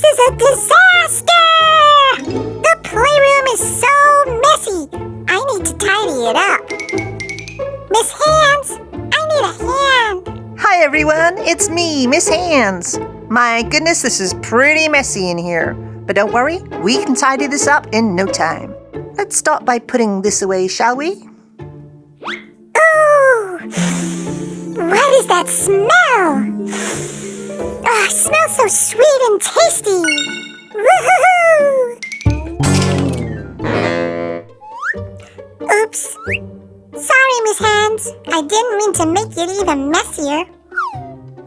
is a disaster! The playroom is so messy. I need to tidy it up. Miss Hands, I need a hand. Hi everyone, it's me, Miss Hands. My goodness, this is pretty messy in here. But don't worry, we can tidy this up in no time. Let's start by putting this away, shall we? Ooh! What is that smell? Oh, it smells so sweet and tasty. Woohoo! Oops. Sorry, Miss Hands. I didn't mean to make it even messier.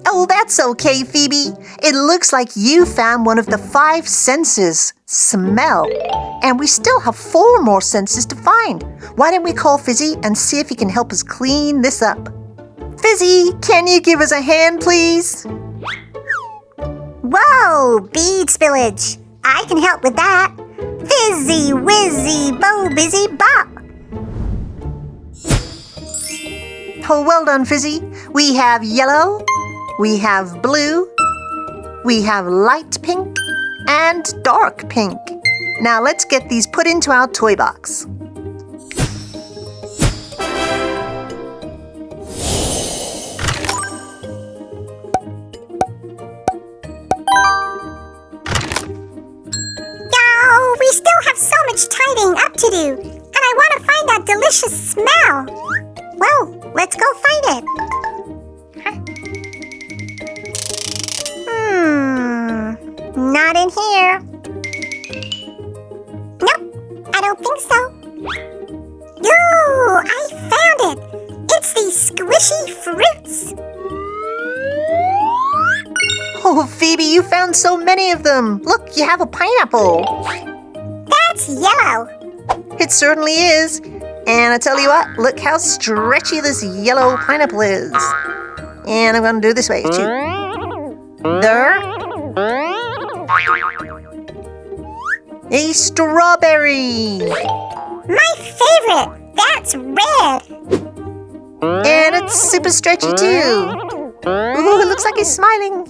Oh, that's okay, Phoebe. It looks like you found one of the 5 senses, smell. And we still have 4 more senses to find. Why don't we call Fizzy and see if he can help us clean this up? Fizzy, can you give us a hand, please? Whoa, bead spillage. I can help with that. Fizzy, whizzy, bo, busy, bop. Oh, well done, Fizzy. We have yellow, we have blue, we have light pink, and dark pink. Now let's get these put into our toy box. Oh, we still have so much tidying up to do, and I want to find that delicious smell. Well, let's go find it. Not in here. Nope, I don't think so. Ooh, I found it. It's these squishy fruits. Oh, Phoebe, you found so many of them. Look, you have a pineapple. That's yellow. It certainly is. And I tell you what, look how stretchy this yellow pineapple is. And I'm going to do it this way, too. There. A strawberry. My favorite. That's red. And it's super stretchy, too. Ooh, it looks like he's smiling.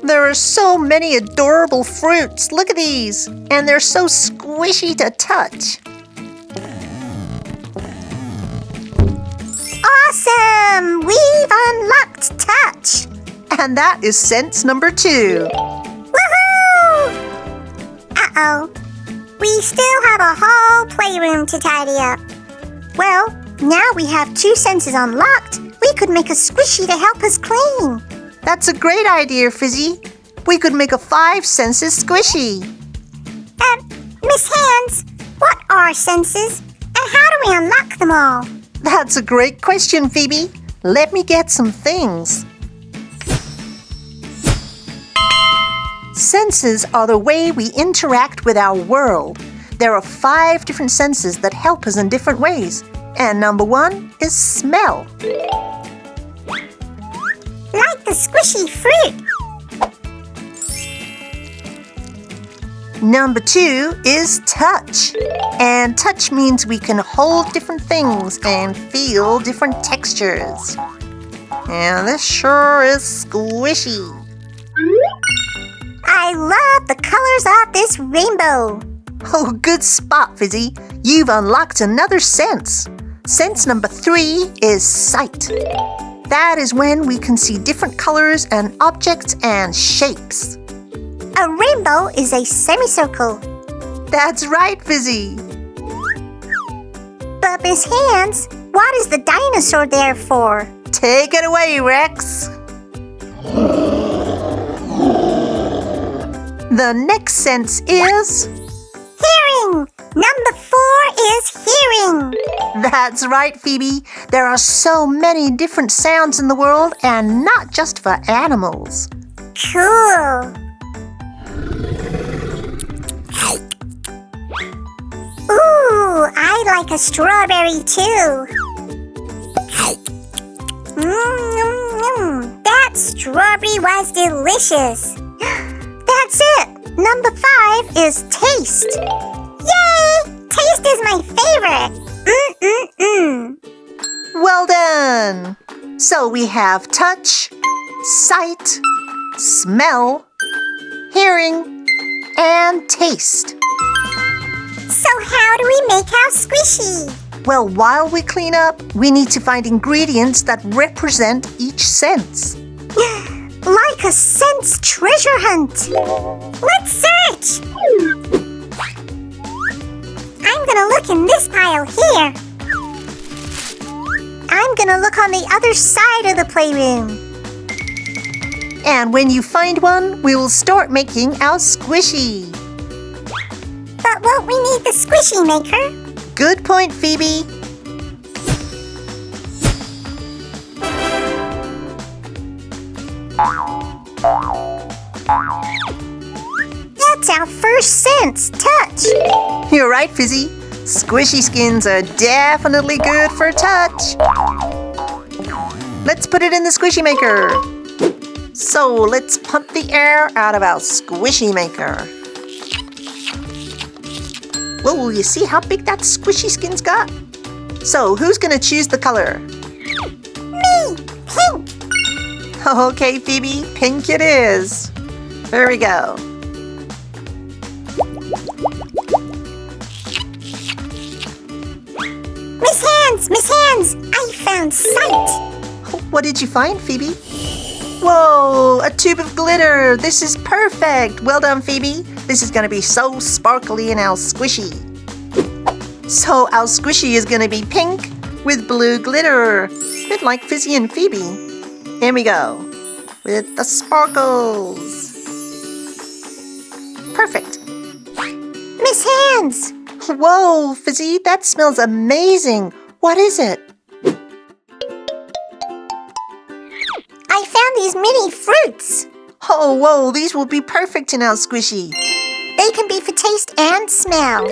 There are so many adorable fruits. Look at these. And they're so squishy to touch. Awesome! We've unlocked touch. And that is sense number 2. Woohoo! Uh-oh. We still have a whole playroom to tidy up. Well, now we have 2 senses unlocked. We could make a squishy to help us clean. That's a great idea, Fizzy. We could make a 5 senses squishy. Miss Hands, what are senses? And how do we unlock them all? That's a great question, Phoebe. Let me get some things. Senses are the way we interact with our world. There are 5 different senses that help us in different ways. And number 1 is smell. Like the squishy fruit. Number 2 is touch. And touch means we can hold different things and feel different textures. And this sure is squishy. I love the colors of this rainbow. Oh, good spot, Fizzy. You've unlocked another sense. Sense number 3 is sight. That is when we can see different colors and objects and shapes. A rainbow is a semicircle. That's right, Fizzy. But Miss Hands, what is the dinosaur there for? Take it away, Rex. The next sense is hearing. Number 4 is hearing. That's right, Phoebe. There are so many different sounds in the world, and not just for animals. Cool. Ooh, I like a strawberry too. That strawberry was delicious. That's it. Number 5 is taste. Yay! Taste is my favorite. Well done. So we have touch, sight, smell, hearing, and taste. So how do we make our squishy? Well, while we clean up, we need to find ingredients that represent each sense. Like a sense treasure hunt. Let's search. I'm gonna look in this pile here. I'm gonna look on the other side of the playroom. And when you find one, we will start making our squishy. But won't we need the squishy maker? Good point, Phoebe. That's our first sense, touch. You're right, Fizzy. Squishy skins are definitely good for touch. Let's put it in the squishy maker. So let's pump the air out of our squishy maker. Whoa, you see how big that squishy skin's got? So who's gonna choose the color? Me, pink. Okay, Phoebe, pink it is. There we go. Miss Hands, I found sight. What did you find, Phoebe? Whoa, a tube of glitter. This is perfect. Well done, Phoebe. This is gonna be so sparkly in our squishy. So our squishy is gonna be pink with blue glitter, a bit like Fizzy and Phoebe. Here we go, with the sparkles. Perfect. Miss Hands. Whoa, Fizzy, that smells amazing. What is it? I found these mini fruits. Oh, whoa, these will be perfect in our squishy. They can be for taste and smell.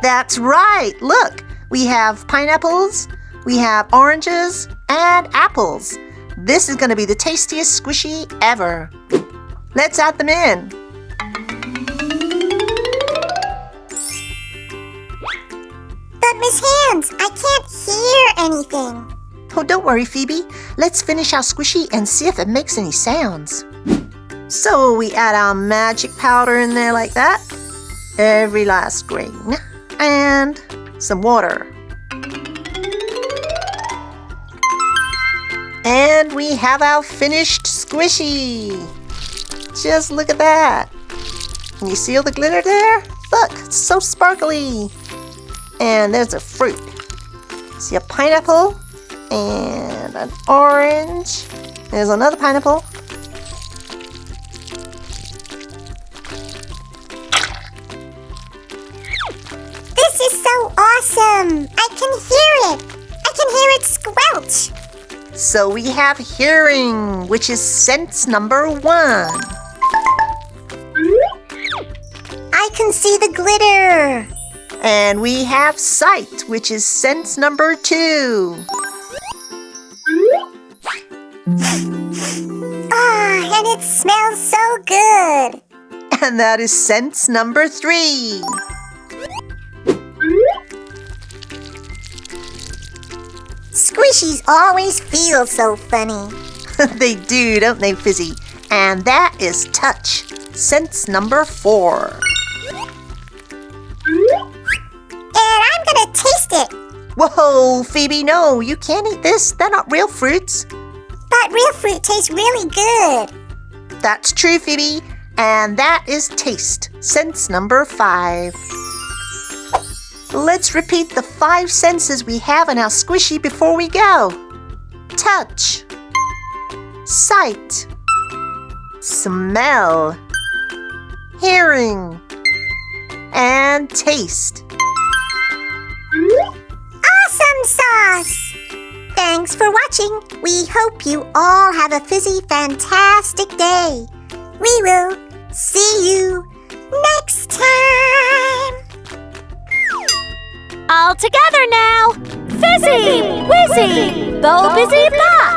That's right. Look, we have pineapples, we have oranges, and apples. This is going to be the tastiest squishy ever. Let's add them in. But Miss Hands, I can't hear anything. Oh, don't worry, Phoebe. Let's finish our squishy and see if it makes any sounds. So we add our magic powder in there like that. Every last grain. And some water. And we have our finished squishy. Just look at that. Can you see all the glitter there? Look, it's so sparkly. And there's a fruit. See a pineapple and an orange. There's another pineapple. This is so awesome. I can hear it. I can hear it squelch. So we have hearing, which is sense number 1. I can see the glitter. And we have sight, which is sense number 2. Ah, and it smells so good. And that is sense number 3. Squishies always feel so funny. They do, don't they, Fizzy? And that is touch, sense number 4. And I'm gonna taste it. Whoa, Phoebe, no, you can't eat this. They're not real fruits. But real fruit tastes really good. That's true, Phoebe. And that is taste, sense number 5. Let's repeat the 5 senses we have in our squishy before we go. Touch, sight, smell, hearing, and taste. Awesome sauce! Thanks for watching. We hope you all have a fizzy, fantastic day. We will see you next time. All together now! Fizzy! Wizzy! Bo Busy Bop!